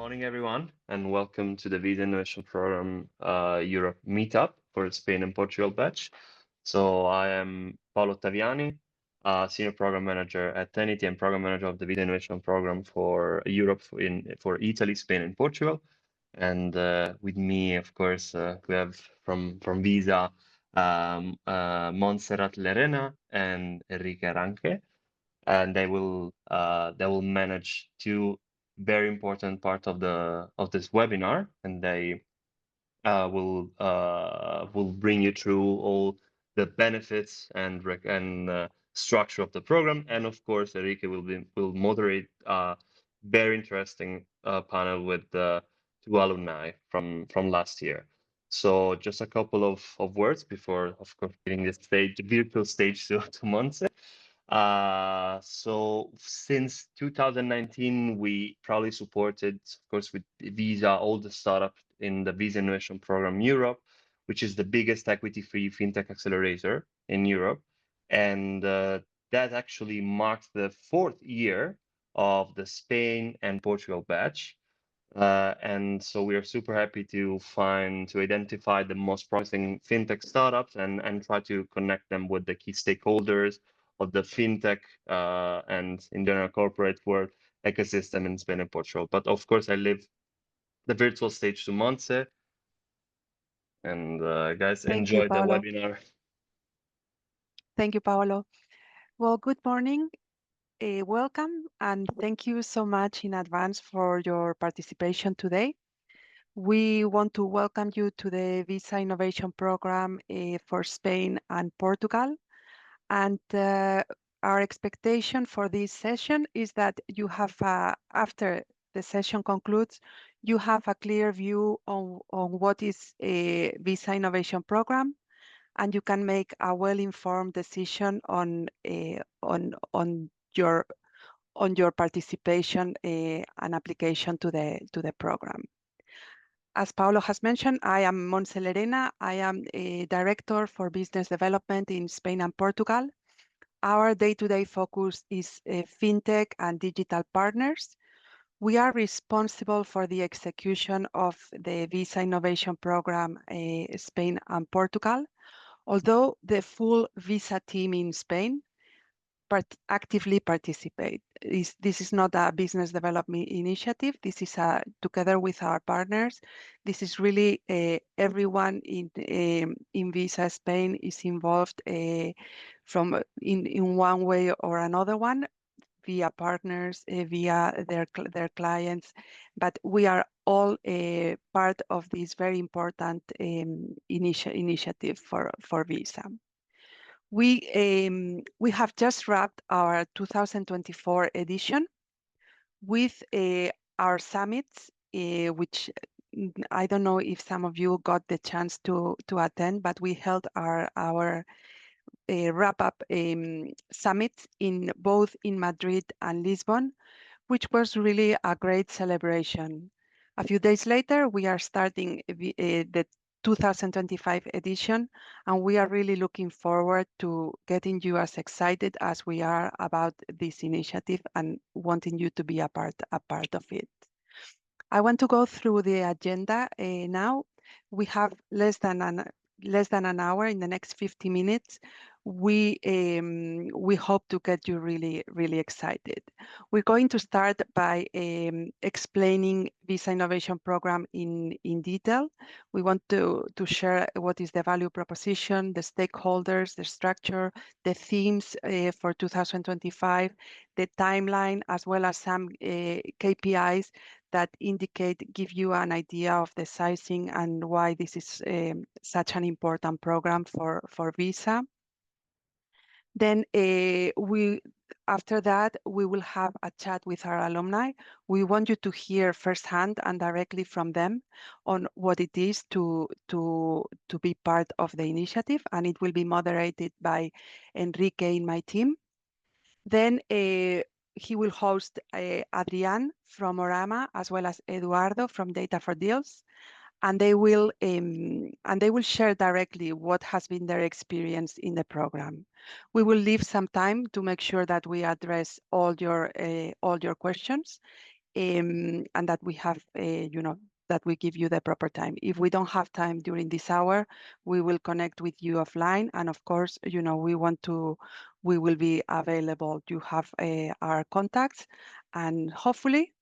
morning, everyone, and welcome to the Visa Innovation Program Europe Meetup for Spain and Portugal batch. So I am Paolo Taviani, Senior Program Manager at Tenity and Program Manager of the Visa Innovation Program for Europe for Italy, Spain, and Portugal. And with me, of course, we have from Visa Montserrat Lerena and Enrique Ranque, and they will manage two very important part of this webinar, and they will bring you through all the benefits and structure of the program. And of course, Enrique will moderate a very interesting panel with the two alumni from last year. So just a couple of words before, of course, giving the virtual stage to Montse. So since 2019, we proudly supported, of course, with Visa, all the startups in the Visa Innovation Program Europe, which is the biggest equity-free fintech accelerator in Europe. And that actually marks the fourth year of the Spain and Portugal batch. And so we are super happy to identify the most promising fintech startups and try to connect them with the key stakeholders of the fintech and in general corporate world ecosystem in Spain and Portugal. But of course, I leave the virtual stage to Montse. And guys, Thank you, enjoy the Paolo. webinar. Thank you, Paolo. Well, good morning. Welcome, and thank you so much in advance for your participation today. We want to welcome you to the Visa Innovation Program for Spain and Portugal. And our expectation for this session is that you have, after the session concludes, you have a clear view on what is a Visa Innovation Program, and you can make a well-informed decision on your participation and application to the program. As Paolo has mentioned, I am Montse Lerena. I am a Director for Business Development in Spain and Portugal. Our day-to-day focus is fintech and digital partners. We are responsible for the execution of the Visa Innovation Program Spain and Portugal. Although the full Visa team in Spain actively participate. This is not a business development initiative. This is together with our partners. This is really everyone in Visa Spain is involved from in one way or another one, via partners, via their clients, but we are all part of this very important initiative for Visa. We have just wrapped our 2024 edition with our summits, which I don't know if some of you got the chance to attend, but we held our wrap-up summits both in Madrid and Lisbon, which was really a great celebration. A few days later, we are starting the 2025 edition, and we are really looking forward to getting you as excited as we are about this initiative and wanting you to be a part of it. I want to go through the agenda now. We have less than an hour. In the next 50 minutes. We hope to get you really excited. We're going to start by explaining Visa Innovation Program in detail. We want to share what is the value proposition, the stakeholders, the structure, the themes for 2025, the timeline, as well as some KPIs that give you an idea of the sizing and why this is such an important program for Visa. Then after that, we will have a chat with our alumni. We want you to hear firsthand and directly from them on what it is to be part of the initiative, and it will be moderated by Enrique in my team. Then he will host Adrián from Orama, as well as Eduardo from Data for Deals, and they will share directly what has been their experience in the program. We will leave some time to make sure that we address all your questions. and that we have, that we give you the proper time. If we don't have time during this hour, we will connect with you offline. And of course, we will be available. You have our contacts, and hopefully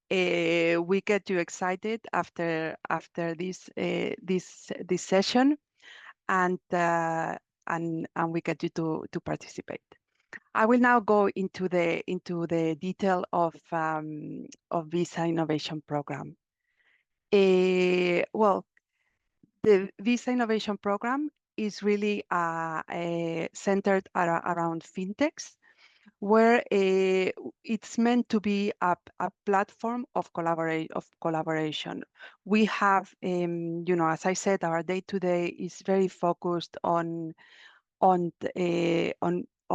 we get you excited after this session, and we get you to participate. I will now go into the detail of Visa Innovation Program. Well, the Visa Innovation Program is really centered around fintechs, where it's meant to be a platform of collaboration. We have, as I said, our day-to-day is very focused on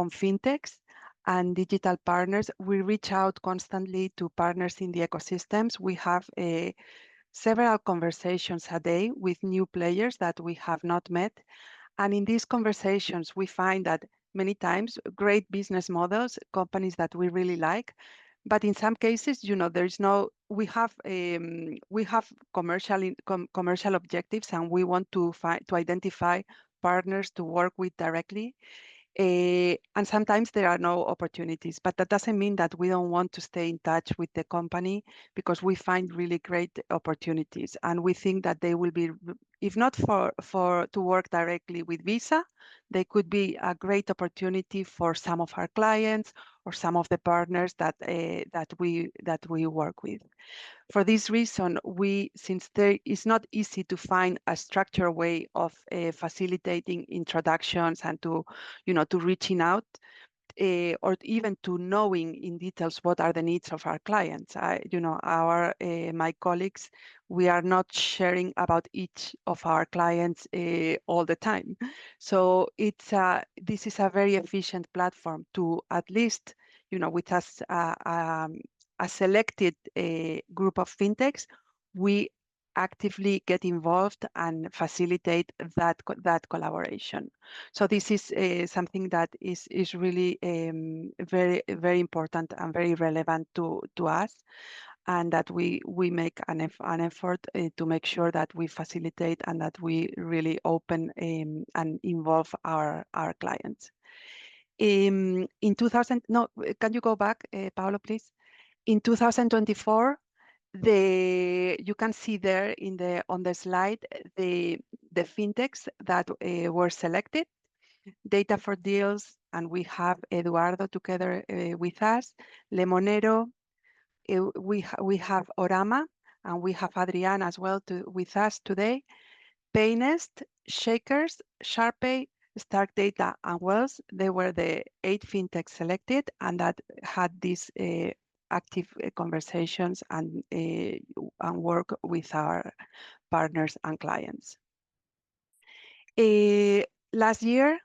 fintechs and digital partners. We reach out constantly to partners in the ecosystems. We have several conversations a day with new players that we have not met. And in these conversations, we find that many times great business models, companies that we really like, but in some cases, we have commercial objectives, and we want to identify partners to work with directly. And sometimes there are no opportunities, but that doesn't mean that we don't want to stay in touch with the company, because we find really great opportunities, and we think that they will be, if not for to work directly with Visa, they could be a great opportunity for some of our clients or some of the partners that we work with. For this reason, since there is not easy to find a structured way of facilitating introductions and to reaching out, or even to knowing in details what are the needs of our clients. My colleagues, we are not sharing about each of our clients all the time. So this is a very efficient platform to, at least, with us, a selected group of fintechs, we actively get involved and facilitate that collaboration. So this is something that is really very, very important and very relevant to us, and that we make an effort to make sure that we facilitate and that we really open and involve our clients. In 2000, no, can you go back, Paolo, please? In 2024, you can see there on the slide the fintechs that were selected. Data for Deals, and we have Eduardo together with us, Lemonero, we have Orama, and we have Adriana as well with us today. Paynest, Shakers, Sharpay, Stark Data, and Wells, they were the 8 fintechs selected, and that had these active conversations and work with our partners and clients. Last year,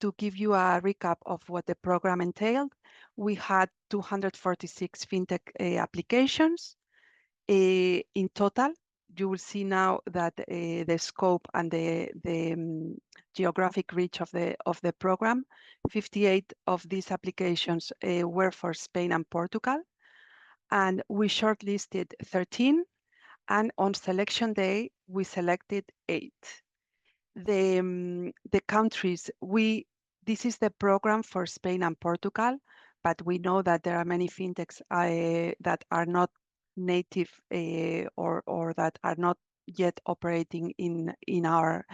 to give you a recap of what the program entailed, we had 246 fintech applications in total. You will see now that the scope and the geographic reach of the program, 58 of these applications were for Spain and Portugal, and we shortlisted 13, and on selection day we selected 8. The countries, this is the program for Spain and Portugal, but we know that there are many fintechs that are not native or that are not yet operating in our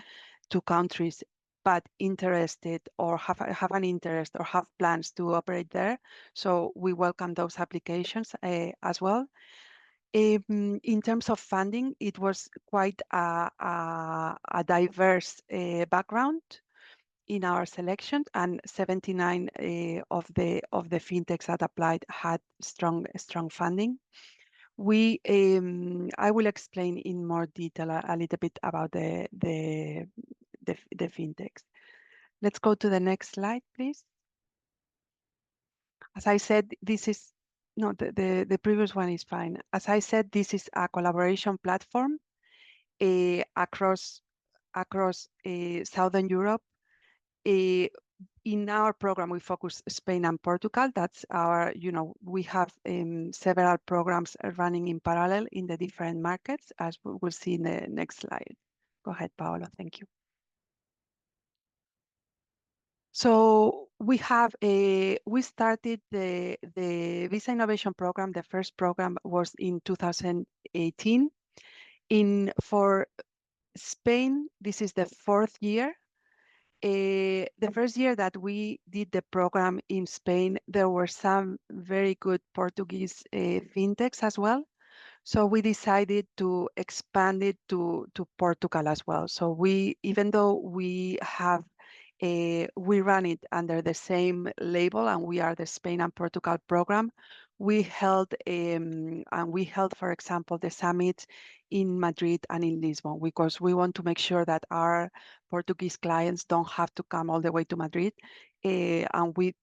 2 countries, but interested or have an interest or have plans to operate there. So we welcome those applications as well. In terms of funding, it was quite a diverse background in our selection, and 79 of the fintechs that applied had strong funding. I will explain in more detail a little bit about the fintechs. Let's go to the next slide, please. As I said, this is no, the previous one is fine. As I said, this is a collaboration platform across Southern Europe. In our program, we focus Spain and Portugal. That's our, we have several programs running in parallel in the different markets, as we will see in the next slide. Go ahead, Paolo. Thank you. So we started the Visa Innovation Program. The first program was in 2018. For Spain, this is the fourth year. The first year that we did the program in Spain, there were some very good Portuguese fintechs as well. So we decided to expand it to Portugal as well. So even though we run it under the same label and we are the Spain and Portugal program, we held, for example, the summit in Madrid and in Lisbon, because we want to make sure that our Portuguese clients don't have to come all the way to Madrid, and we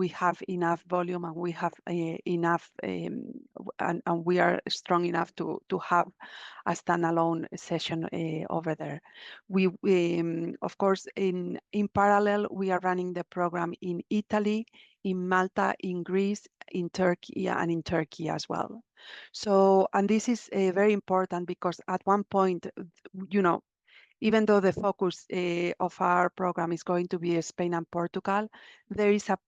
have enough volume and we have enough and we are strong enough to have a standalone session over there. We of course in parallel we are running the program in Italy, in Malta, in Greece, in Turkey, and in Turkey as well. So, and this is very important because at one point, even though the focus of our program is going to be Spain and Portugal, there is a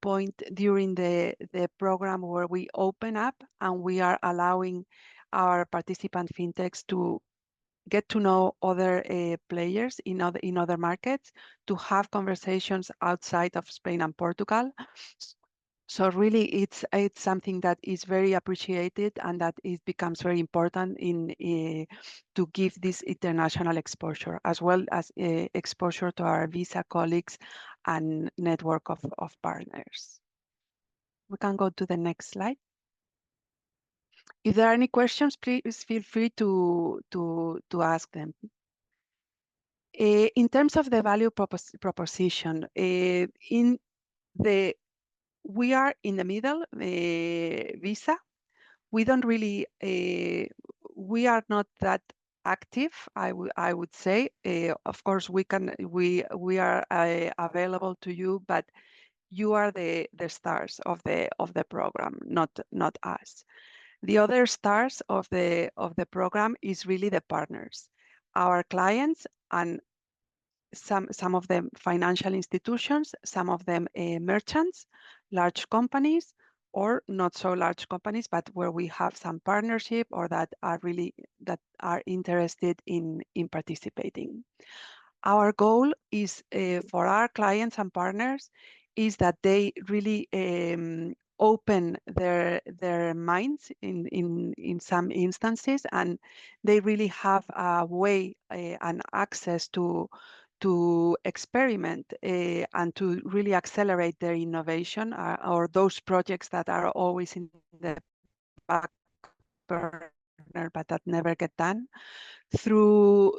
point during the program where we open up and we are allowing our participant fintechs to get to know other players in other markets, to have conversations outside of Spain and Portugal. So really, it's something that is very appreciated and that it becomes very important to give this international exposure, as well as exposure to our Visa colleagues and network of partners. We can go to the next slide. If there are any questions, please feel free to ask them. In terms of the value proposition, we are in the middle, Visa. We don't really, we are not that active, I would say. Of course, we are available to you, but you are the stars of the program, not us. The other stars of the program is really the partners, our clients, and some of them financial institutions, some of them merchants, large companies, or not so large companies, but where we have some partnership or that are interested in participating. Our goal is for our clients and partners is that they really open their minds in some instances, and they really have a way and access to experiment and to really accelerate their innovation or those projects that are always in the back burner but that never get done, through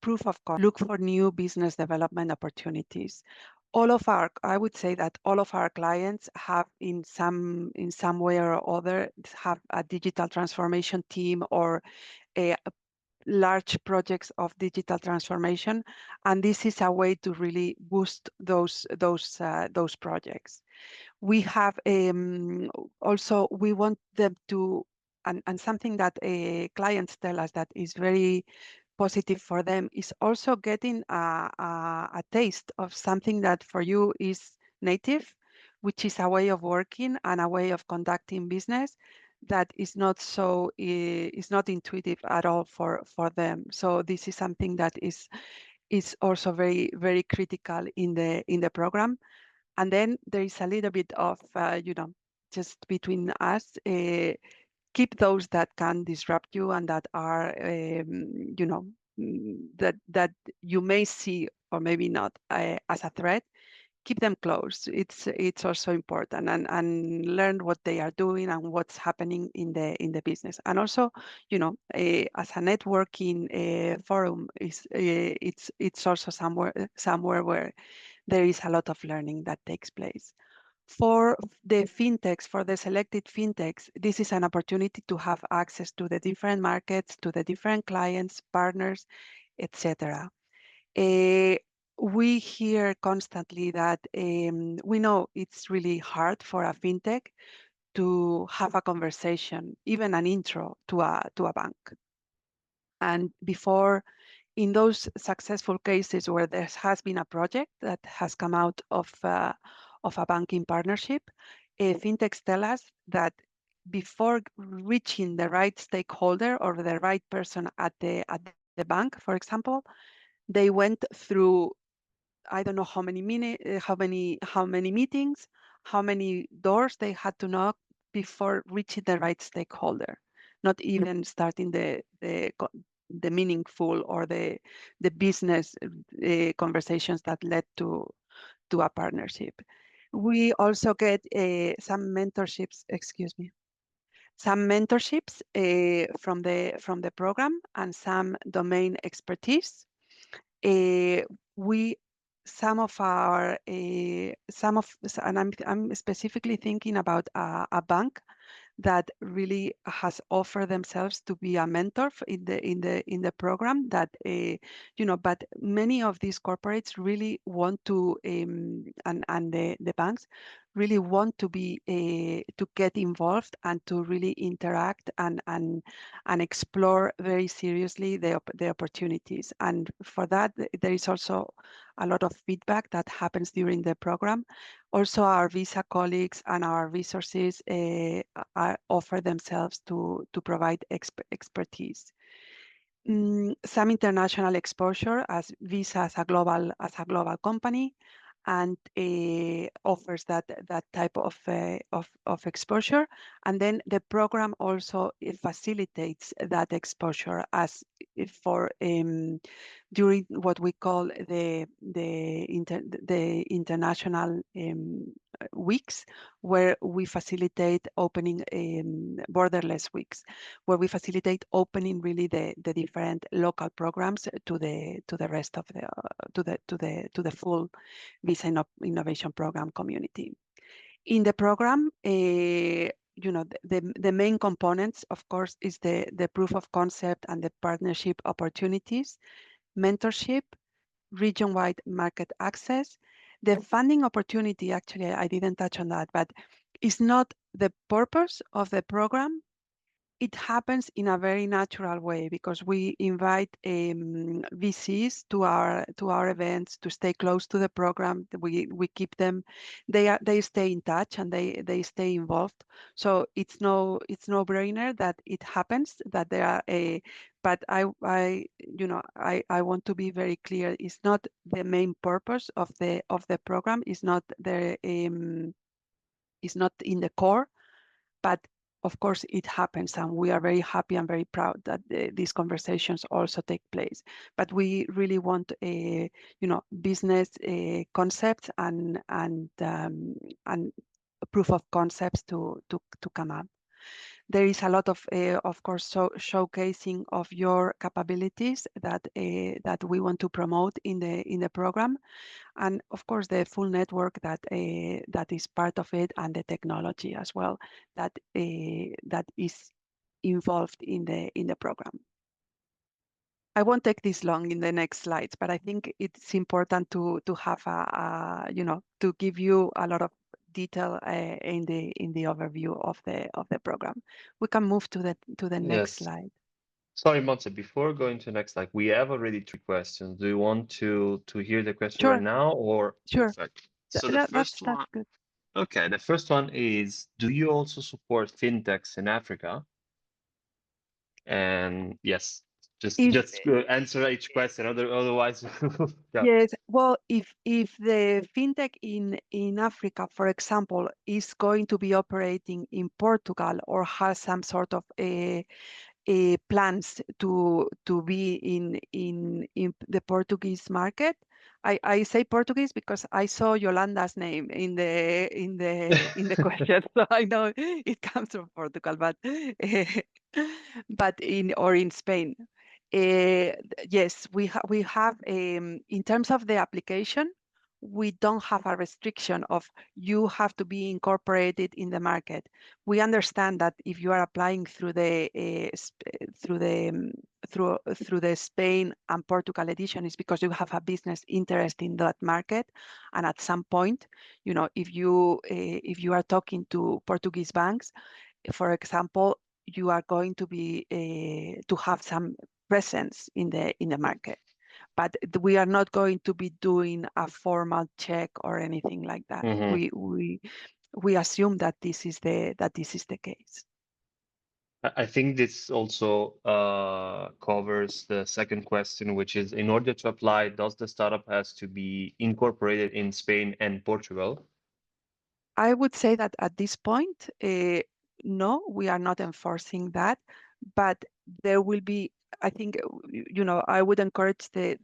proof of concept, look for new business development opportunities. I would say that all of our clients have in some way or other have a digital transformation team or a large projects of digital transformation, and this is a way to really boost those projects. We have also, we want them to, and something that clients tell us that is very positive for them is also getting a taste of something that for you is native, which is a way of working and a way of conducting business that is not so is not intuitive at all for them. So this is something that is also very, very critical in the program. And then there is a little bit of just between us, keep those that can disrupt you and that are that you may see or maybe not as a threat. Keep them close. It's also important, and learn what they are doing and what's happening in the business. And also, as a networking forum, it's also somewhere where there is a lot of learning that takes place. For the fintechs, for the selected fintechs, this is an opportunity to have access to the different markets, to the different clients, partners, etc. we hear constantly that we know it's really hard for a fintech to have a conversation, even an intro to a bank. And before, in those successful cases where there has been a project that has come out of a banking partnership, fintechs tell us that before reaching the right stakeholder or the right person at the bank, for example, they went through, I don't know how many meetings, how many doors they had to knock before reaching the right stakeholder, not even starting the meaningful or the business conversations that led to a partnership. We also get some mentorships, excuse me, some mentorships from the program and some domain expertise. uh, we some of our some of and I'm specifically thinking about a bank that really has offered themselves to be a mentor in the program, that but many of these corporates really want to and the banks really want to be to get involved and to really interact and explore very seriously the opportunities. And for that, there is also a lot of feedback that happens during the program. Also, our visa colleagues and our resources offer themselves to provide expertise. Some international exposure, as Visa as a global company, and offers that type of exposure. And then the program also facilitates that exposure as for during what we call the international weeks, where we facilitate opening borderless weeks, where we facilitate opening really the different local programs to the rest of the to the full Visa Innovation Program community. In the program, the main components, of course, is the proof of concept and the partnership opportunities, mentorship, region-wide market access. The funding opportunity, actually, I didn't touch on that, but it's not the purpose of the program. It happens in a very natural way because we invite VCs to our events to stay close to the program. We keep them; they stay in touch and they stay involved. So it's no brainer that it happens that there are a. But I want to be very clear. It's not the main purpose of the program. It's not the it's not in the core, but of course it happens, and we are very happy and very proud that these conversations also take place. But we really want business concepts and proof of concepts to come up. There is a lot of course, showcasing of your capabilities that we want to promote in the program, and of course the full network that is part of it, and the technology as well that is involved in the program. I won't take this long in the next slides, but I think it's important to have to give you a lot of detail in the overview of the program. We can move to the next Yes. slide. Sorry, Monse, before going to next, like we have already three questions. Do you want to hear the question right Sure, now or sure. perfect? So the That's first one, good. okay, the first one is, do you also support fintechs in Africa? And yes, If just answer each question. Otherwise, yeah. Yes, well, if the fintech in Africa, for example, is going to be operating in Portugal or has some sort of plans to be in the Portuguese market. I say Portuguese because I saw Yolanda's name in the question, so I know it comes from Portugal, but in Spain. Yes, we have in terms of the application, we don't have a restriction of you have to be incorporated in the market. We understand that if you are applying through the through the Spain and Portugal edition, is because you have a business interest in that market, and at some point, if you are talking to Portuguese banks, for example, you are going to be to have some presence in the market, but we are not going to be doing a formal check or anything like that. Hmm. We assume that this is the case. I think this also covers the second question, which is in order to apply, does the startup has to be incorporated in Spain and Portugal? I would say that at this point, no, we are not enforcing that, but there will be. I think I would encourage the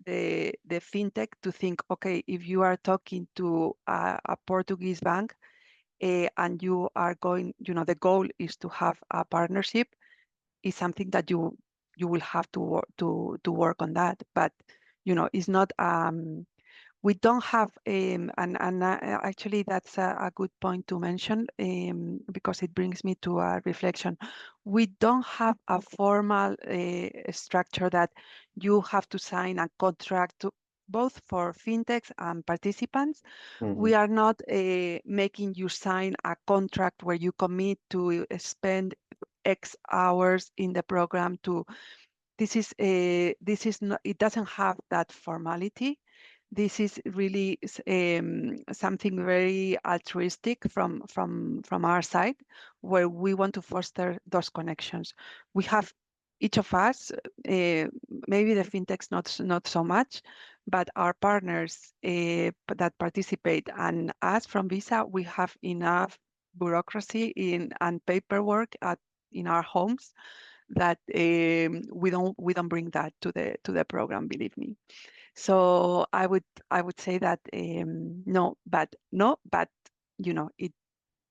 fintech to think, okay, if you are talking to a Portuguese bank, and you are going, the goal is to have a partnership, is something that you will have to work on that. But it's not. We don't have, and actually that's a good point to mention, because it brings me to a reflection. We don't have a formal structure that you have to sign a contract to, both for fintechs and participants. Hmm. We are not making you sign a contract where you commit to spend X hours in the program to. This is not, it doesn't have that formality. This is really something very altruistic from our side, where we want to foster those connections. We have, each of us, maybe the fintechs not so much, but our partners that participate, and us from Visa, we have enough bureaucracy and paperwork in our homes that we don't bring that to the program, believe me. So I would say that no, but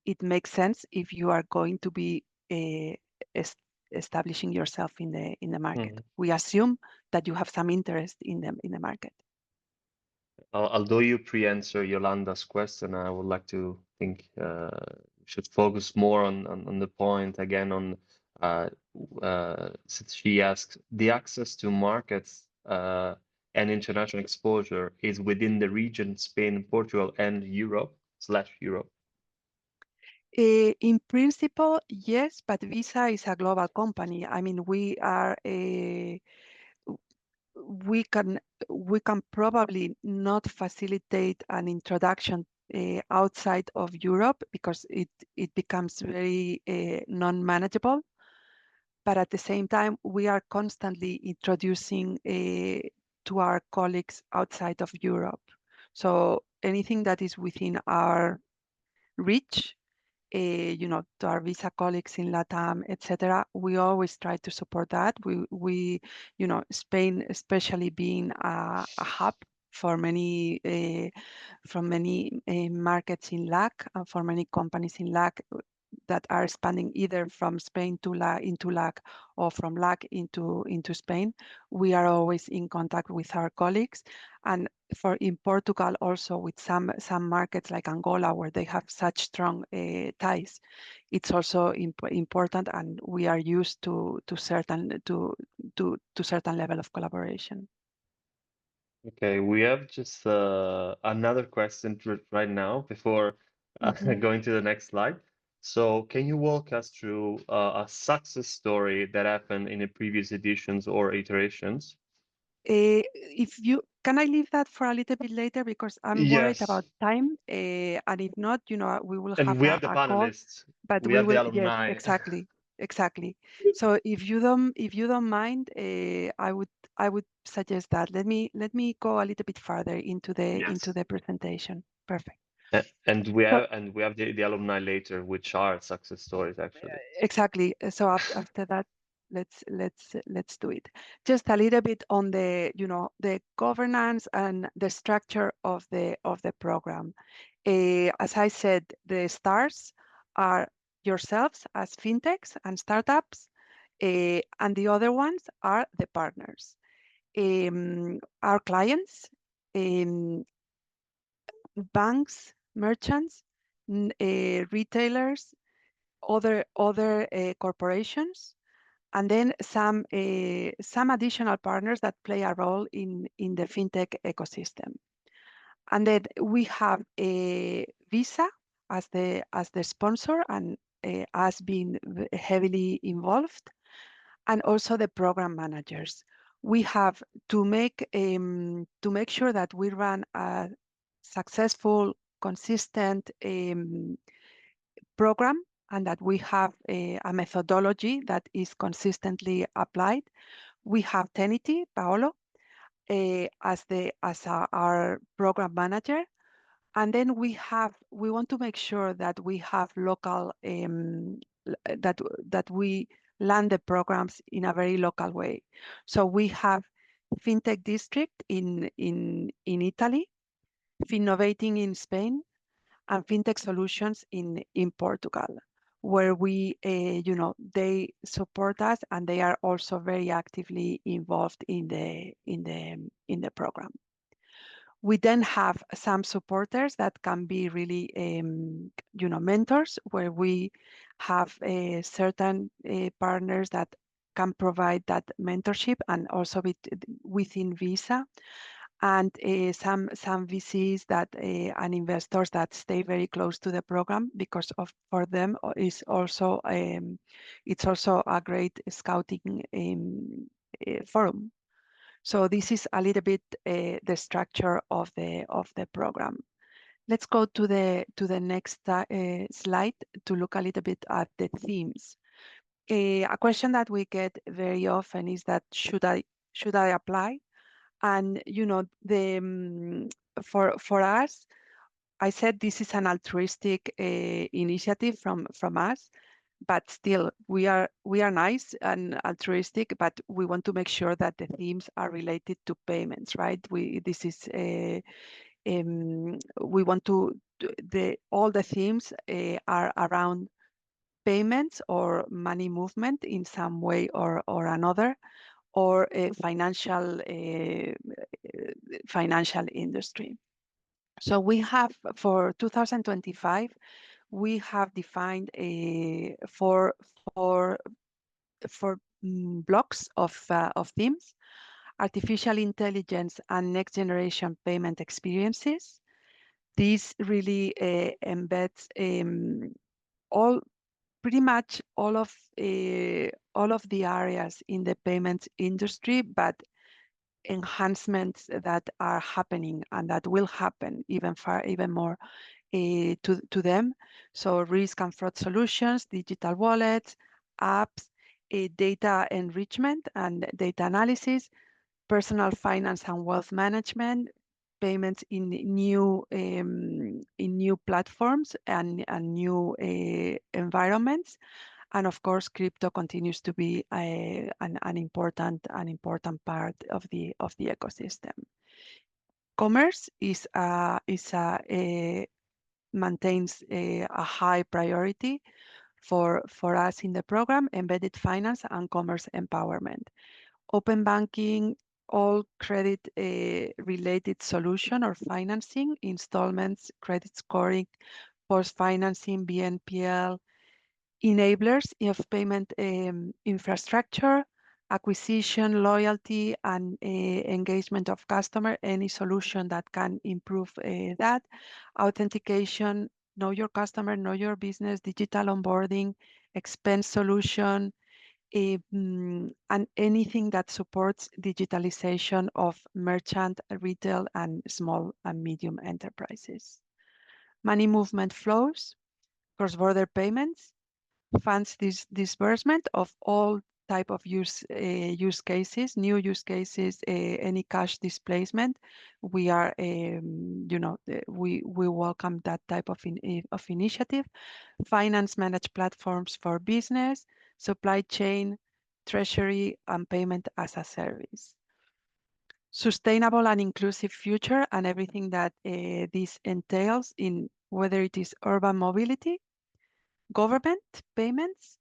it makes sense if you are going to be es- establishing yourself in the market. Hmm. We assume that you have some interest in the market. Although you pre-answer Yolanda's question, I would like to think we should focus more on the point again on since she asks the access to markets and international exposure is within the region Spain, Portugal, and Europe/Europe. In principle, yes, but Visa is a global company. I mean, we can we can probably not facilitate an introduction outside of Europe, because it becomes very non-manageable. But at the same time, we are constantly introducing to our colleagues outside of Europe. So anything that is within our reach, to our Visa colleagues in LATAM, etc., we always try to support that. Spain, especially being a hub for many markets in LAC, and for many companies in LAC that are expanding either from Spain to into LAC, or from LAC into Spain. We are always in contact with our colleagues, and in Portugal also, with some markets like Angola, where they have such strong ties. It's also important, and we are used to certain level of collaboration. Okay, we have just another question right now before Mhm. going to the next slide. So, can you walk us through a success story that happened in the previous editions or iterations? If you can, I leave that for a little bit later, because I'm worried Yes, about time. And if not, we will and have we have the a call. panelists, But we we have the will, yes, alumni. exactly. So if you don't mind, I would suggest that let me go a little bit further into the Yes. presentation. Perfect. And we have the alumni later, which are success stories actually. Exactly. So after that, let's do it. Just a little bit on the governance and the structure of the program. As I said, the stars are yourselves as fintechs and startups, and the other ones are the partners. Our clients, um, banks, merchants, retailers, other corporations, and then some additional partners that play a role in the fintech ecosystem. And then we have a Visa as the sponsor and us being heavily involved, and also the program managers. We have to make sure that we run a successful, consistent program, and that we have a methodology that is consistently applied. We have Tenity, Paolo, our program manager, and then we want to make sure that we have local that we land the programs in a very local way. So we have FinTech District in Italy, Finnovating in Spain, and FinTech Solutions in Portugal, where they support us, and they are also very actively involved in the program. We then have some supporters that can be really, mentors, where we have certain partners that can provide that mentorship, and also within Visa, and some VCs that and investors that stay very close to the program, because for them it's also a great scouting forum. So this is a little bit the structure of the program. Let's go to the next slide to look a little bit at the themes. A question that we get very often is that should I apply? And for us, I said this is an altruistic initiative from us, but still we are nice and altruistic, but we want to make sure that the themes are related to payments, right? We want all the themes are around payments or money movement in some way or another, or a financial industry. So we have, for 2025, we have defined four blocks of themes: artificial intelligence and next generation payment experiences. This really embeds pretty much all of the areas in the payments industry, but enhancements that are happening and that will happen even more to them. So risk and fraud solutions, digital wallets, apps, data enrichment and data analysis, personal finance and wealth management, payments in new platforms and new environments. And of course, crypto continues to be an important part of the ecosystem. Commerce maintains a high priority for us in the program: embedded finance and commerce empowerment, open banking, all credit related solution or financing, installments, credit scoring, post financing, BNPL, enablers of payment infrastructure, acquisition, loyalty, and engagement of customer, any solution that can improve that, authentication, know your customer, know your business, digital onboarding, expense solution, and anything that supports digitalization of merchant, retail, and small and medium enterprises. Money movement flows, cross-border payments, funds disbursement of all type of use cases, new use cases, any cash displacement. We are, we welcome that type of initiative. Finance managed platforms for business, supply chain, treasury, and payment as a service. Sustainable and inclusive future, and everything that this entails, in whether it is urban mobility, government payments,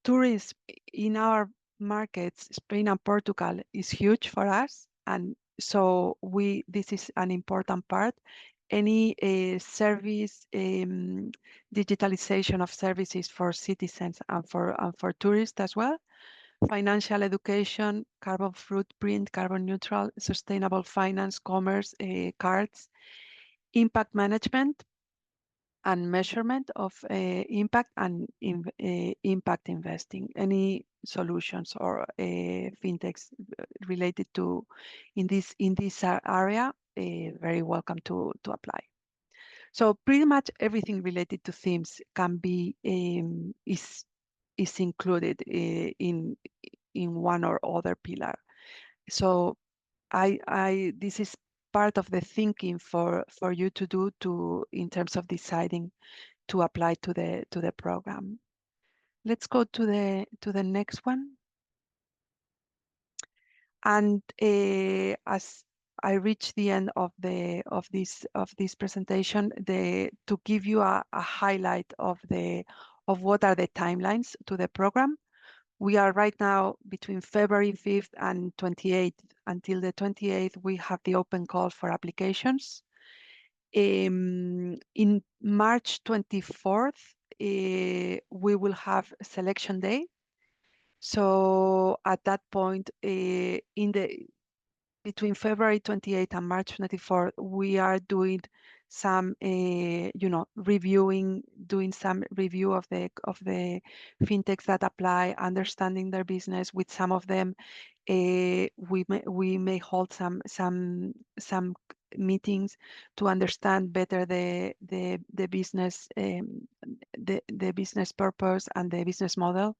tourism in our markets, Spain and Portugal, is huge for us, and so this is an important part. Any service digitalization of services for citizens and for tourists as well. Financial education, carbon footprint, carbon neutral, sustainable finance, commerce, cards, impact management and measurement of impact and impact investing. Any solutions or fintechs related to in this area, very welcome to apply. So pretty much everything related to themes can be is included in one or other pillar. So this is part of the thinking for you to do in terms of deciding to apply to the program. Let's go to the next one. And as I reach the end of this presentation, to give you a highlight of what are the timelines to the program. We are right now between February 5th and 28th. Until the 28th, we have the open call for applications. In March 24th, we will have selection day. So at that point, between February 28th and March 24th, we are doing some, doing some review of the fintechs that apply, understanding their business. With some of them, we may hold some meetings to understand better the business, the business purpose and the business model.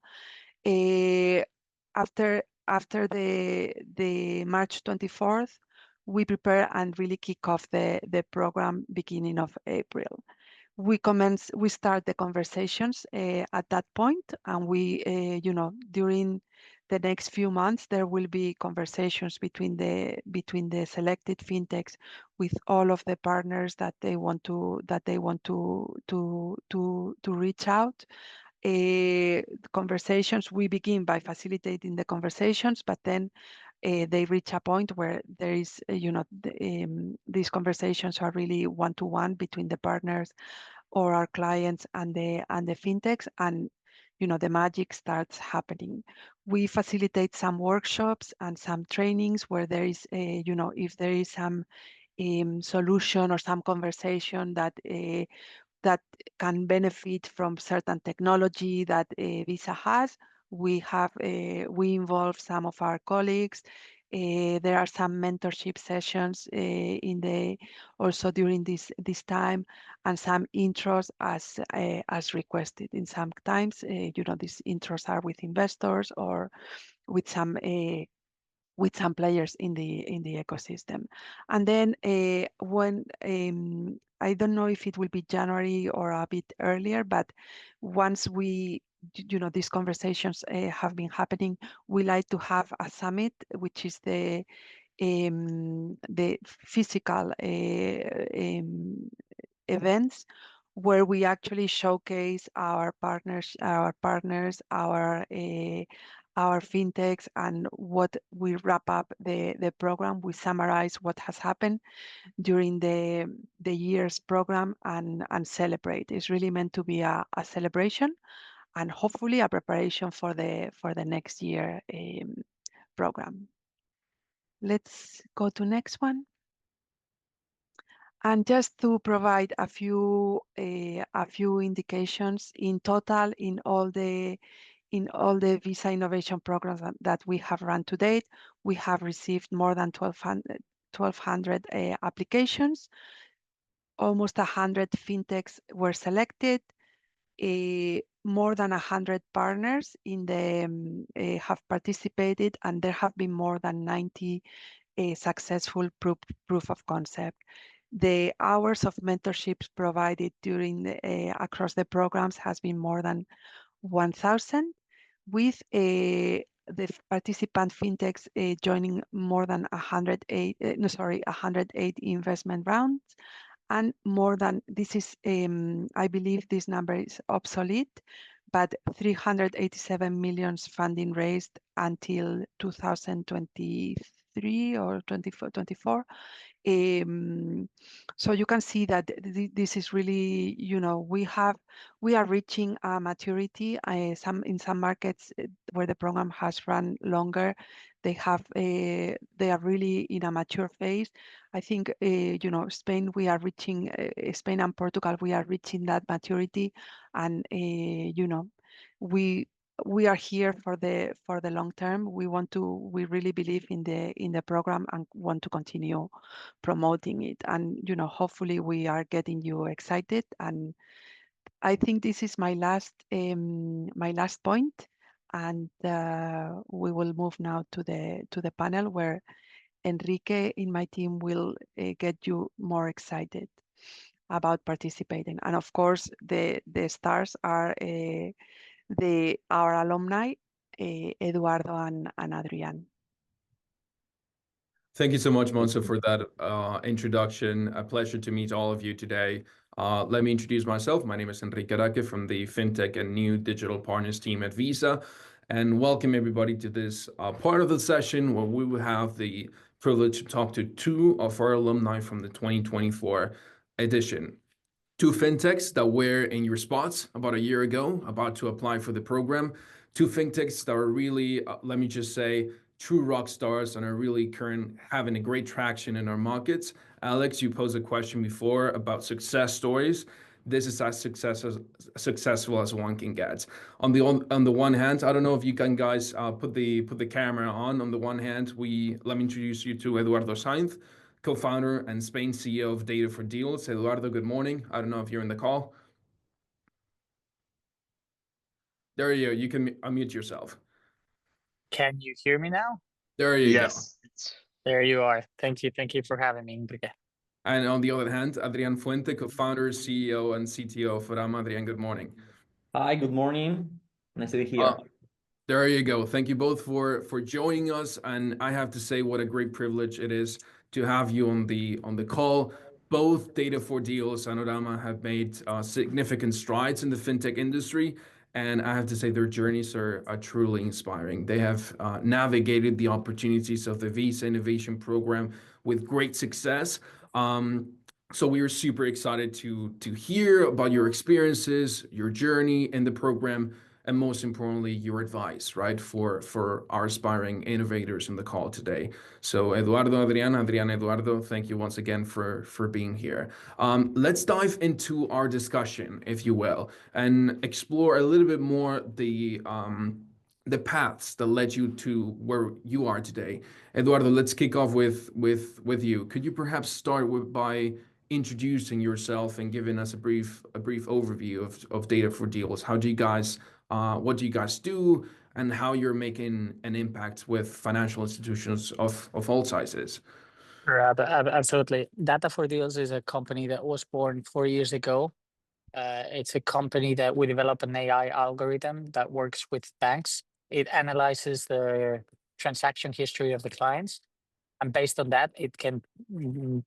After the March 24th, we prepare and really kick off the program beginning of April. We start the conversations at that point, and during the next few months, there will be conversations between the selected fintechs with all of the partners that they want to reach out. Conversations, we begin by facilitating the conversations, but then they reach a point where there is, these conversations are really one-to-one between the partners or our clients and the fintechs, and the magic starts happening. We facilitate some workshops and some trainings where there is, if there is some solution or some conversation that can benefit from certain technology that Visa has. We involve some of our colleagues. There are some mentorship sessions also during this time, and some intros as requested. In some times, these intros are with investors or with some players in the ecosystem. And then when I don't know if it will be January or a bit earlier, but once these conversations have been happening, we like to have a summit, which is the physical events where we actually showcase our partners, our fintechs, and what we wrap up the program. We summarize what has happened during the year's program and celebrate. It's really meant to be a celebration and hopefully a preparation for the next year program. Let's go to next one. And just to provide a few indications, in total, in all the Visa innovation programs that we have run to date, we have received more than 1,200 applications. Almost 100 fintechs were selected. More than 100 partners have participated, and there have been more than 90 successful proof of concept. The hours of mentorships provided across the programs has been more than 1,000, with the participant fintechs joining more than 108 investment rounds, and more than, this is, I believe this number is obsolete, but 387 million funding raised until 2023 23 or 24. So you can see that this is really, we are reaching a maturity. In some markets where the program has run longer, they are really in a mature phase. I think, Spain, Spain and Portugal, we are reaching that maturity, and we we are here for the long term. We really believe in the program and want to continue promoting it. And hopefully we are getting you excited. And I think this is my last point. And we will move now to the panel where Enrique in my team will get you more excited about participating. And of course, the stars are our alumni, Eduardo and Adrian. Thank you so much, Monse, for that introduction. A pleasure to meet all of you today. Let me introduce myself. My name is Enrique Araque from the Fintech and New Digital Partners team at Visa, and welcome everybody to this part of the session where we will have the privilege to talk to two of our alumni from the 2024 edition. Two fintechs that were in your spots about a year ago, about to apply for the program. Two fintechs that are really, let me just say, true rock stars and are really having a great traction in our markets. Alex, you posed a question before about success stories. This is as successful as one can get. On the one hand, I don't know if you can guys put the camera on. On the one hand, let me introduce you to Eduardo Sainz, co-founder and Spain CEO of Data for Deals. Eduardo, good morning. I don't know if you're in the call. There you go. You can unmute yourself. Can you hear me now? There you go. There you are. Thank you. Thank you for having me, Enrique. And on the other hand, Adrian Fuente, co-founder, CEO, and CTO of Orama. Adrian, good morning. Hi, good morning. Nice to be here. There you go. Thank you both for joining us. And I have to say what a great privilege it is to have you on the call. Both Data for Deals and Orama have made significant strides in the fintech industry. And I have to say their journeys are truly inspiring. They have navigated the opportunities of the Visa Innovation Program with great success. So we are super excited to hear about your experiences, your journey in the program, and most importantly, your advice, right, for our aspiring innovators in the call today. So Eduardo, Adrian, Eduardo, thank you once again for being here. Let's dive into our discussion, if you will, and explore a little bit more the paths that led you to where you are today. Eduardo, let's kick off with you. Could you perhaps start by introducing yourself and giving us a brief overview of Data for Deals? What do you guys do, and how you're making an impact with financial institutions of all sizes? Absolutely. Data for Deals is a company that was born 4 years ago. It's a company that we develop an AI algorithm that works with banks. It analyzes the transaction history of the clients, and based on that, it can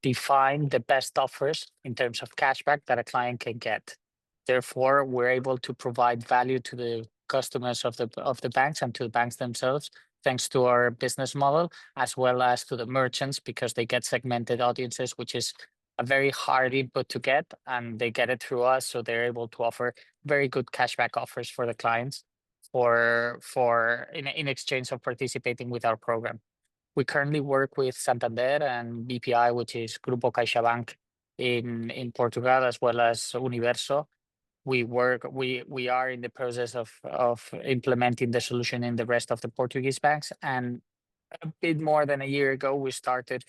define the best offers in terms of cashback that a client can get. Therefore, we're able to provide value to the customers of the banks and to the banks themselves, thanks to our business model, as well as to the merchants, because they get segmented audiences, which is a very hard input to get, and they get it through us. So they're able to offer very good cashback offers for the clients in exchange of participating with our program. We currently work with Santander and BPI, which is Grupo CaixaBank in Portugal, as well as Universo. We are in the process of implementing the solution in the rest of the Portuguese banks. And a bit more than a year ago, we started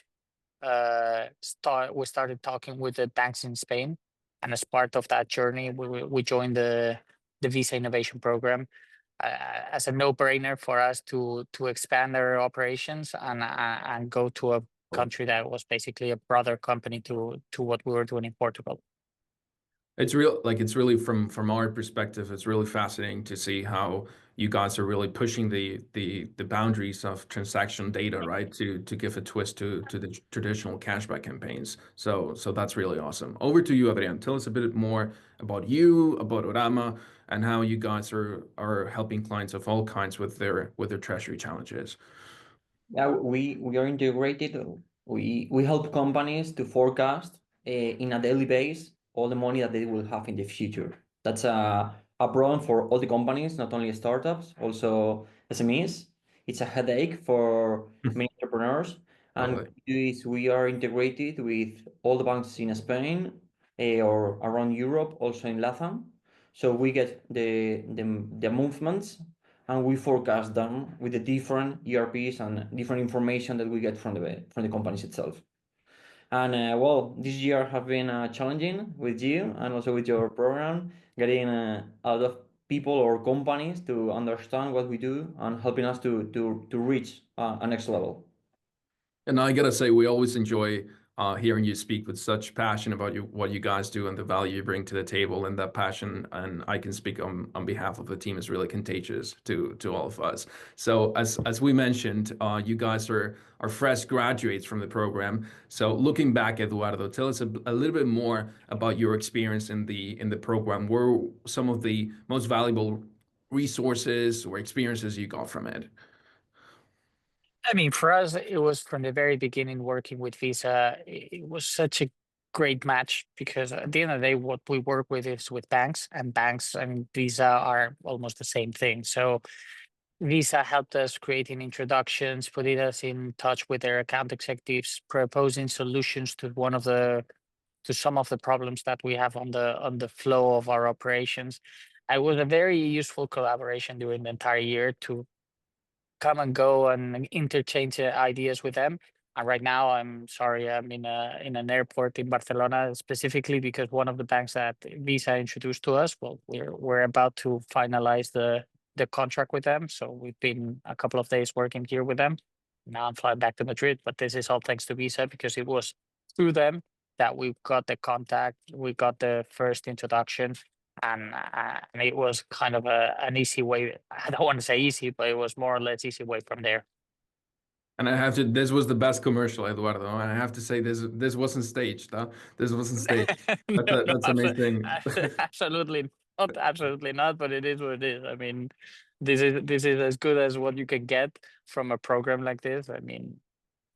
talking with the banks in Spain. And as part of that journey, we joined the Visa Innovation Program as a no-brainer for us to expand our operations and go to a country that was basically a brother company to what we were doing in Portugal. It's really from our perspective, it's really fascinating to see how you guys are really pushing the boundaries of transaction data, right, to give a twist to the traditional cashback campaigns. So that's really awesome. Over to you, Adrian. Tell us a bit more about you, about Orama, and how you guys are helping clients of all kinds with their treasury challenges. Yeah, we are integrated. We help companies to forecast in a daily base all the money that they will have in the future. That's a problem for all the companies, not only startups, also SMEs. It's a headache for many entrepreneurs. And Totally. what we do is we are integrated with all the banks in Spain or around Europe, also in LATAM. So we get the movements and we forecast them with the different ERPs and different information that we get from the companies itself. And well, this year have been challenging with you and also with your program, getting a lot of people or companies to understand what we do and helping us to reach a next level. And I gotta say, we always enjoy hearing you speak with such passion about what you guys do and the value you bring to the table. And that passion, and I can speak on behalf of the team, is really contagious to all of us. So as we mentioned, you guys are fresh graduates from the program. So looking back, Eduardo, tell us a little bit more about your experience in the program. What were some of the most valuable resources or experiences you got from it? I mean, for us, it was from the very beginning working with Visa. It was such a great match because at the end of the day, what we work with is with banks, and banks and Visa are almost the same thing. So Visa helped us creating introductions, putting us in touch with their account executives, proposing solutions to some of the problems that we have on the flow of our operations. It was a very useful collaboration during the entire year to come and go and interchange ideas with them. And right now, I'm sorry, I'm in an airport in Barcelona specifically because one of the banks that Visa introduced to us. Well, we're about to finalize the contract with them, so we've been a couple of days working here with them. Now I'm flying back to Madrid, but this is all thanks to Visa because it was through them that we got the contact, we got the first introduction, and it was kind of an easy way. I don't want to say easy, but it was more or less easy way from there. And I have to, this was the best commercial, Eduardo. And I have to say, this wasn't staged, huh? This wasn't staged. No, no, That's amazing. absolutely not. But it is what it is. I mean, this is as good as what you can get from a program like this. I mean,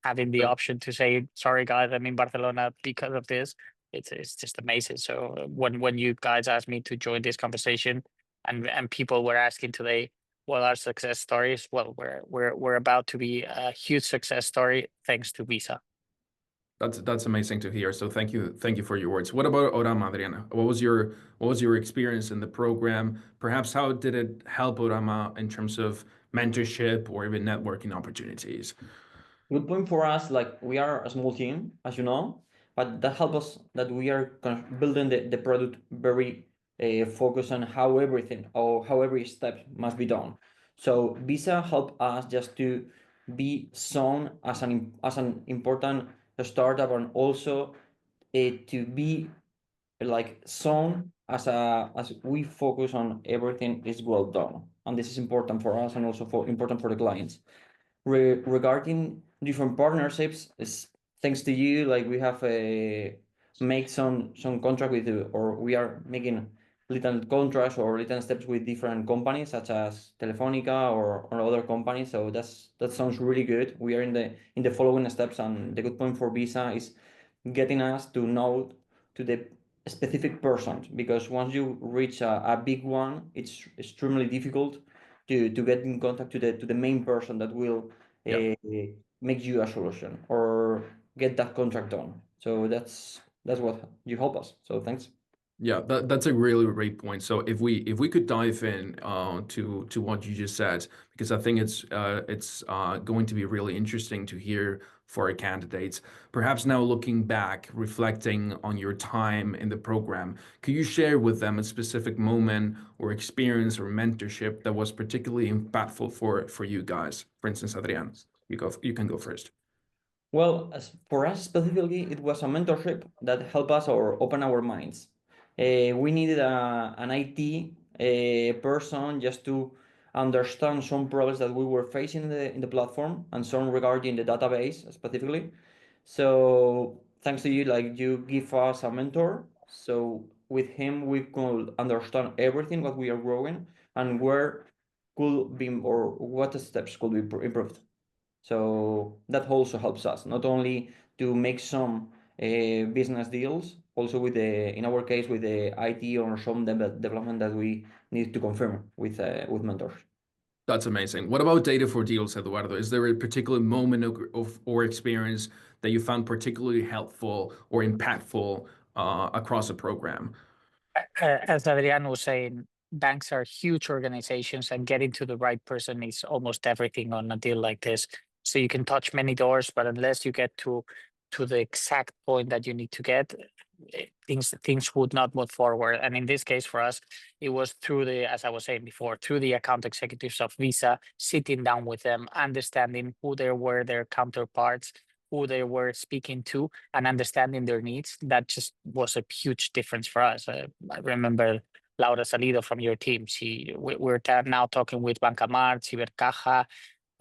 having the option to say, sorry guys, I'm in Barcelona because of this, it's just amazing. So when you guys asked me to join this conversation, and people were asking today what are success stories, well, we're about to be a huge success story thanks to Visa. That's amazing to hear. So thank you for your words. What about Orama, Adriana? What was your experience in the program? Perhaps how did it help Orama in terms of mentorship or even networking opportunities? Good point for us, like we are a small team, as you know, but that helps us that we are building the product very focused on how everything or how every step must be done. So Visa helped us just to be shown as an important startup and also to be like shown as we focus on everything is well done. And this is important for us and also for important for the clients regarding different partnerships is thanks to you like we have make some contract with you or we are making little contracts or little steps with different companies such as Telefonica or other companies, so that sounds really good. We are in the following steps, and the good point for Visa is getting us to know to the specific person, because once you reach a big one, it's extremely difficult to get in contact to the main person that will Yeah. make you a solution or get that contract done. So that's what you help us. So thanks. Yeah, that's a really great point. So if we could dive in to what you just said, because I think it's going to be really interesting to hear for our candidates. Perhaps now looking back, reflecting on your time in the program, could you share with them a specific moment or experience or mentorship that was particularly impactful for you guys? For instance, Adrian, you can go first. Well, as for us specifically, it was a mentorship that helped us or open our minds. We needed an IT person just to understand some problems that we were facing in the platform and some regarding the database specifically. So thanks to you, like you give us a mentor. So with him, we could understand everything what we are growing and where could be or what steps could be improved. So that also helps us not only to make some business deals, also with in our case, with the IT or some development that we need to confirm with mentors. That's amazing. What about data for deals, Eduardo? Is there a particular moment or experience that you found particularly helpful or impactful across a program? As Adrian was saying, banks are huge organizations, and getting to the right person is almost everything on a deal like this. So you can touch many doors, but unless you get to the exact point that you need to get, things would not move forward. And in this case, for us, it was through the, as I was saying before, through the account executives of Visa, sitting down with them, understanding who they were, their counterparts, who they were speaking to, and understanding their needs. That just was a huge difference for us. I remember Laura Salido from your team. We're now talking with Bancamart, Cibercaja,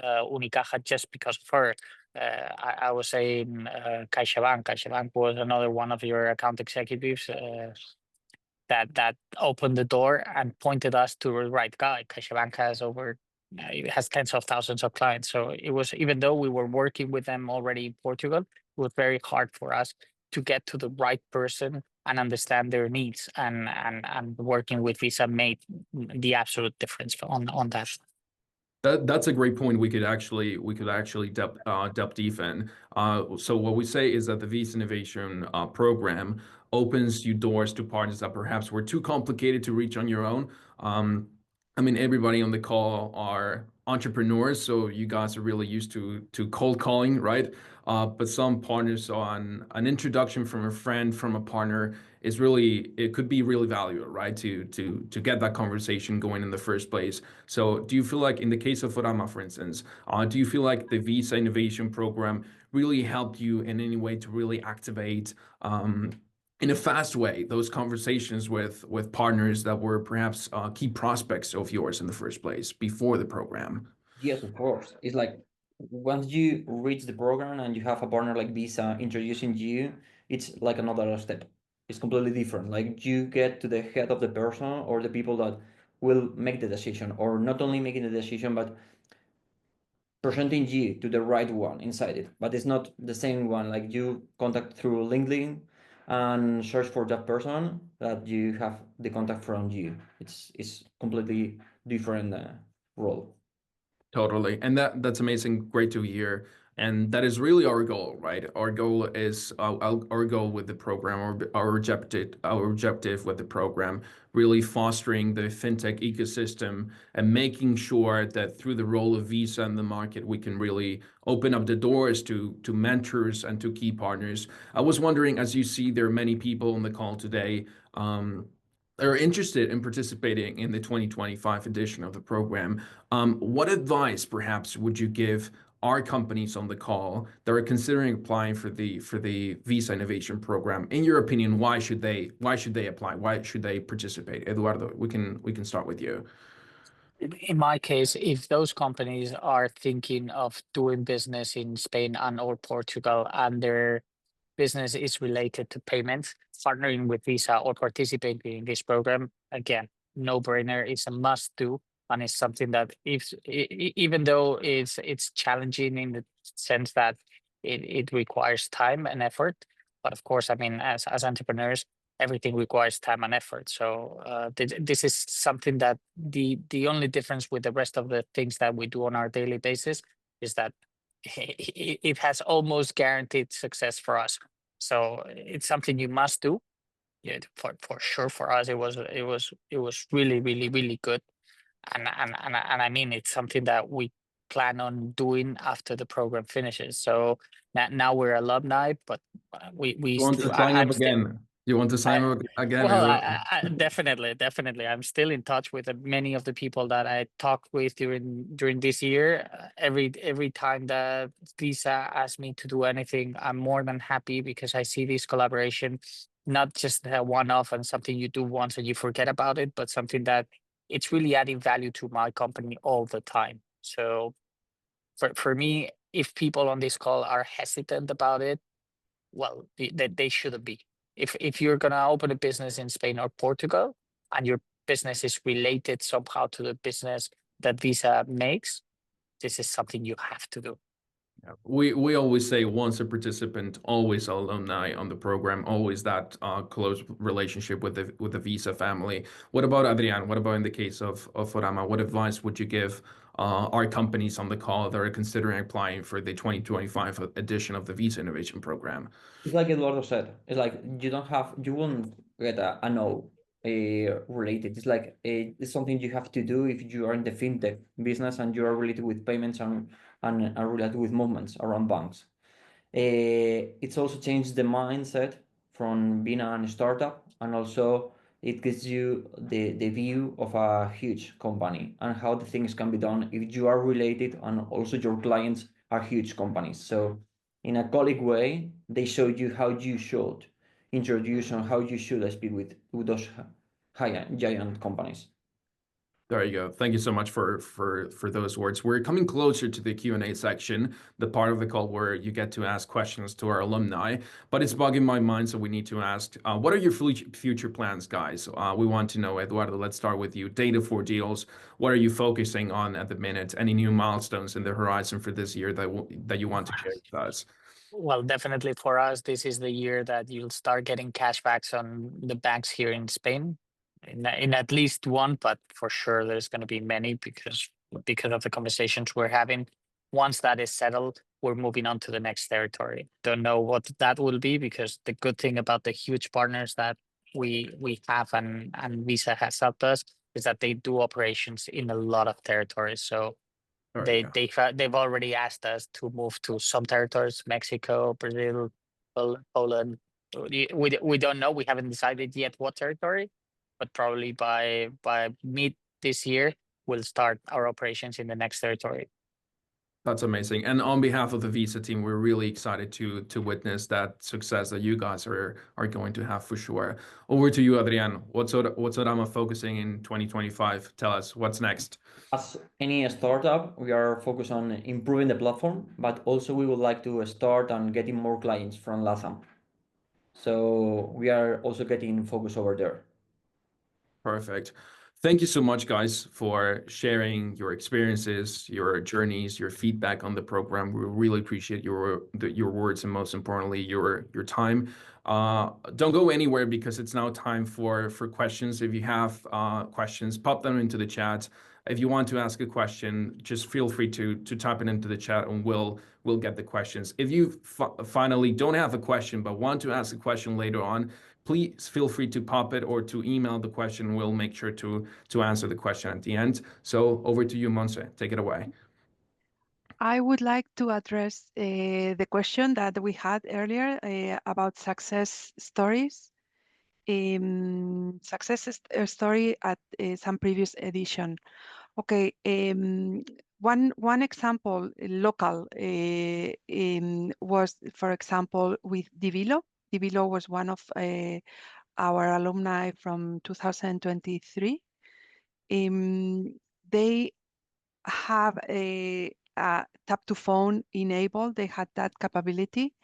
Unicaja, just because of her. I was saying CaixaBank. CaixaBank was another one of your account executives that opened the door and pointed us to the right guy. CaixaBank it has tens of thousands of clients. So it was, even though we were working with them already in Portugal, it was very hard for us to get to the right person and understand their needs. And working with Visa made the absolute difference on that. That's a great point. We could actually delve deep in. So what we say is that the Visa Innovation Program opens you doors to partners that perhaps were too complicated to reach on your own. I mean, everybody on the call are entrepreneurs, so you guys are really used to cold calling, right? But some partners on an introduction from a friend, from a partner, it could be really valuable, right? To get that conversation going in the first place. So do you feel like in the case of Orama, for instance, do you feel like the Visa Innovation Program really helped you in any way to really activate in a fast way those conversations with partners that were perhaps key prospects of yours in the first place before the program? Yes, of course. It's like once you reach the program and you have a partner like Visa introducing you, it's like another step. It's completely different. Like you get to the head of the person or the people that will make the decision, or not only making the decision, but presenting you to the right one inside it. But it's not the same one. Like you contact through LinkedIn and search for that person that you have the contact from you. It's completely different role. Totally. And that's amazing. Great to hear. And that is really our goal, right? Our goal is our goal with the program, or our objective with the program, really fostering the fintech ecosystem and making sure that through the role of Visa in the market, we can really open up the doors to mentors and to key partners. I was wondering, as you see, there are many people on the call today are interested in participating in the 2025 edition of the program. What advice, perhaps, would you give our companies on the call that are considering applying for the Visa Innovation Program? In your opinion, why should they apply? Why should they participate? Eduardo, we can start with you. In my case, if those companies are thinking of doing business in Spain and or Portugal, and their business is related to payments, partnering with Visa or participating in this program, again, no brainer. It's a must do, and it's something that even though it's challenging in the sense that it requires time and effort, but of course, I mean, as entrepreneurs, everything requires time and effort. So this is something that the only difference with the rest of the things that we do on our daily basis is that it has almost guaranteed success for us. So it's something you must do. Yeah, for sure. For us, it was really, really, really good. And I mean, it's something that we plan on doing after the program finishes. So now we're alumni, but we You want still, to sign I'm up still. again? You want to sign up again? Well, definitely. I'm still in touch with many of the people that I talked with during this year. Every time that Visa asks me to do anything, I'm more than happy, because I see this collaboration not just a one-off and something you do once and you forget about it, but something that it's really adding value to my company all the time. So for me, if people on this call are hesitant about it, well, they shouldn't be. If you're gonna open a business in Spain or Portugal, and your business is related somehow to the business that Visa makes, this is something you have to do. Yeah. We always say once a participant, always alumni on the program, always that close relationship with the Visa family. What about Adrian? What about in the case of Orama? What advice would you give our companies on the call that are considering applying for the 2025 edition of the Visa Innovation Program? It's like Eduardo said. It's like you won't get a no related. It's like it's something you have to do if you are in the fintech business and you are related with payments and are related with movements around banks. It's also changed the mindset from being a startup, and also it gives you the view of a huge company and how the things can be done if you are related and also your clients are huge companies. So in a colleague way, they show you how you should introduce and how you should speak with those high giant companies. There you go. Thank you so much for those words. We're coming closer to the Q&A section, the part of the call where you get to ask questions to our alumni. But it's bugging my mind, so we need to ask, what are your future plans, guys? We want to know, Eduardo, let's start with you. Data for deals. What are you focusing on at the minute? Any new milestones in the horizon for this year that you want to share with us? Well, definitely for us, this is the year that you'll start getting cashbacks on the banks here in Spain, in at least one, but for sure there's going to be many because of the conversations we're having. Once that is settled, we're moving on to the next territory. Don't know what that will be, because the good thing about the huge partners that we have and Visa has helped us is that they do operations in a lot of territories. So There you go. they've already asked us to move to some territories: Mexico, Brazil, Poland. We don't know. We haven't decided yet what territory, but probably by mid this year we'll start our operations in the next territory. That's amazing. And on behalf of the Visa team, we're really excited to witness that success that you guys are going to have for sure. Over to you, Adrian. What's Orama focusing in 2025? Tell us what's next. As any startup, we are focused on improving the platform, but also we would like to start on getting more clients from LATAM. So we are also getting focus over there. Perfect. Thank you so much, guys, for sharing your experiences, your journeys, your feedback on the program. We really appreciate your words and most importantly, your time. Don't go anywhere, because it's now time for questions. If you have questions, pop them into the chat. If you want to ask a question, just feel free to type it into the chat, and we'll get the questions. If you finally don't have a question but want to ask a question later on, please feel free to pop it or to email the question. We'll make sure to answer the question at the end. So over to you, Monse. Take it away. I would like to address the question that we had earlier about success stories. Story at some previous edition. Okay, one example, local, was, for example, with Divilo. Divilo was one of our alumni from 2023. They have a tap to phone enabled. They had that capability,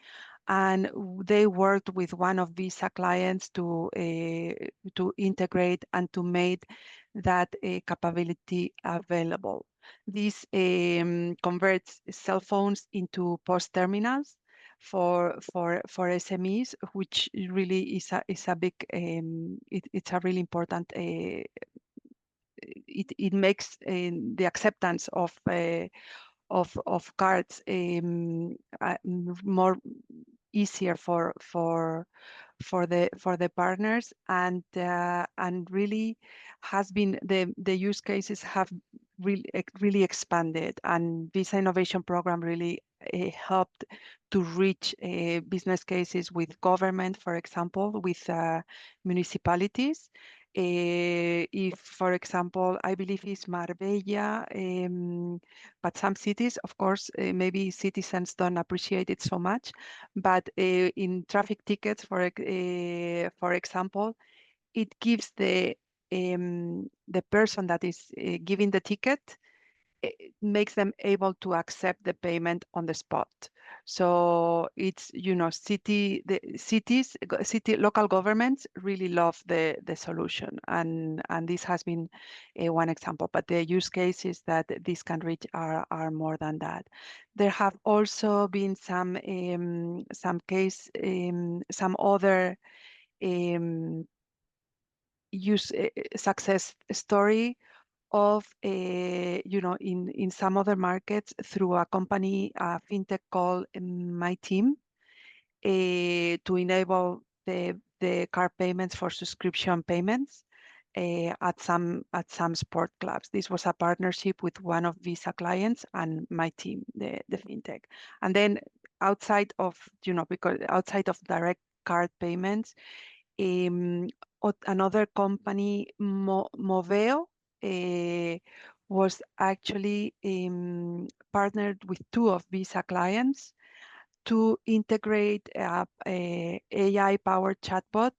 and they worked with one of Visa clients to integrate and to make that capability available. This converts cell phones into POS terminals for SMEs, which really is a big it's a really important it makes the acceptance of cards more easier for the partners, and really has been the use cases have really expanded, and Visa Innovation Program really helped to reach business cases with government, for example, with municipalities. If, for example, I believe it's Marbella, but some cities, of course, maybe citizens don't appreciate it so much, but in traffic tickets, for example, it gives the person that is giving the ticket, it makes them able to accept the payment on the spot. So it's, city local governments really love the solution, and this has been one example. But the use cases that this can reach are more than that. There have also been some other success story of in some other markets through a company, a fintech called My Team, to enable the card payments for subscription payments at some sport clubs. This was a partnership with one of Visa clients and My Team, the fintech. And then outside of because outside of direct card payments, another company, Moveo, was actually partnered with two of Visa clients to integrate a AI-powered chatbot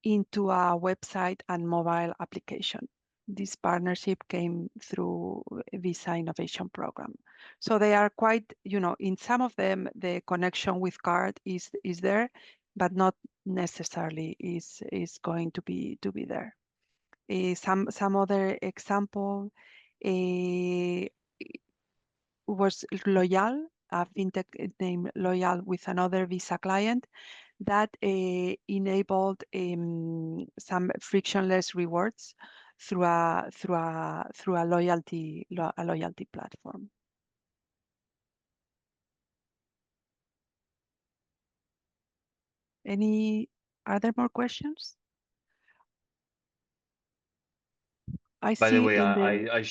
into a website and mobile application. This partnership came through Visa Innovation Program. So they are quite, in some of them, the connection with card is there, but not necessarily is going to be there. Some other example was Loyal, a fintech named Loyal with another Visa client that enabled some frictionless rewards through a loyalty platform. Are there more questions? I By the see way, in the I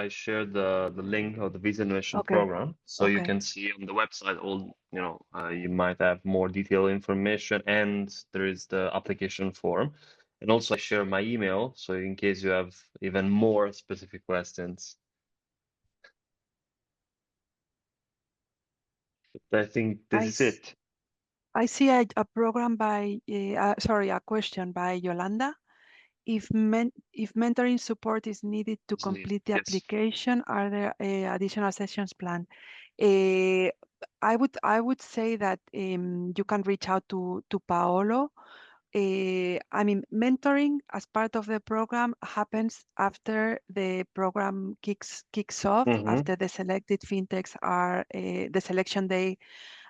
shared the link of the Visa Innovation okay. Program, so you can see on the website all, you might have more detailed information, and there is the application form. And also I share my email, so in case you have even more specific questions. But I think this is it. I see a program by a question by Yolanda. If mentoring support is needed to complete the Yes. application, are there additional sessions planned? I would say that you can reach out to Paolo. I mean, mentoring as part of the program happens after the program kicks off, after the selected fintechs are the selection day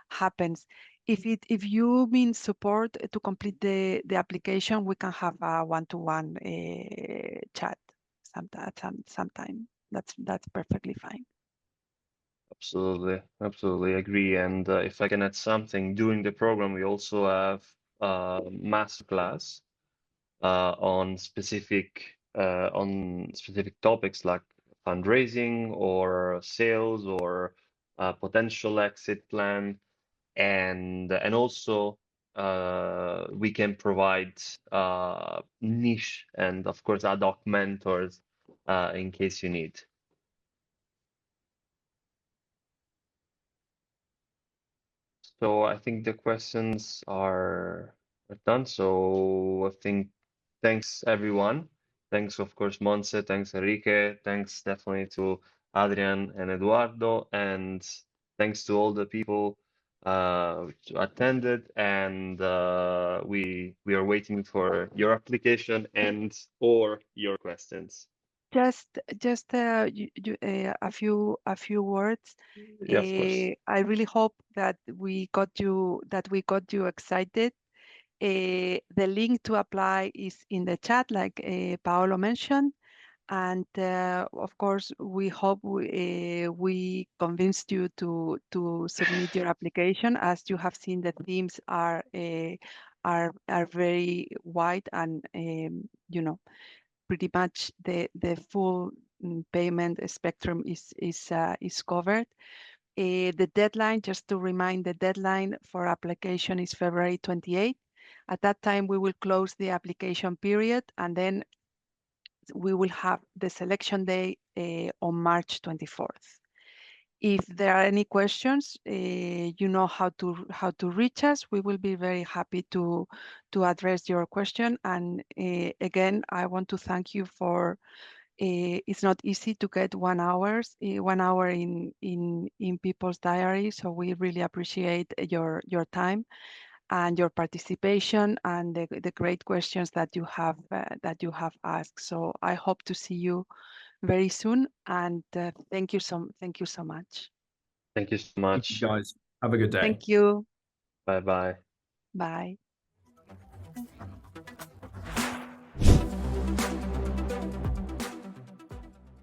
happens. If you mean support to complete the application, we can have a one-to-one chat sometime. That's perfectly fine. Absolutely agree. And if I can add something, during the program we also have masterclass on specific topics like fundraising or sales or potential exit plan, and also we can provide niche and of course ad hoc mentors in case you need. So I think the questions are done. So I think thanks everyone. Thanks, of course, Monse. Thanks, Enrique. Thanks definitely to Adrian and Eduardo. And thanks to all the people which attended. And we are waiting for your application and or your questions. Just a few words. Yeah, of course. I really hope that we got you excited. The link to apply is in the chat, like Paolo mentioned, and of course we hope we convinced you to submit your application. As you have seen, the themes are very wide, and pretty much the full payment spectrum is covered. The deadline, just to remind, the deadline for application is February 28th. At that time, we will close the application period, and then we will have the selection day on March 24th. If there are any questions, you know how to reach us. We will be very happy to address your question. And again, I want to thank you for It's not easy to get 1 hour in people's diary. So we really appreciate your time and your participation and the great questions that you have asked. So I hope to see you very soon, and thank you so much. Thank you so Thank much. you guys. Have a good day. Thank you. Bye bye. Bye.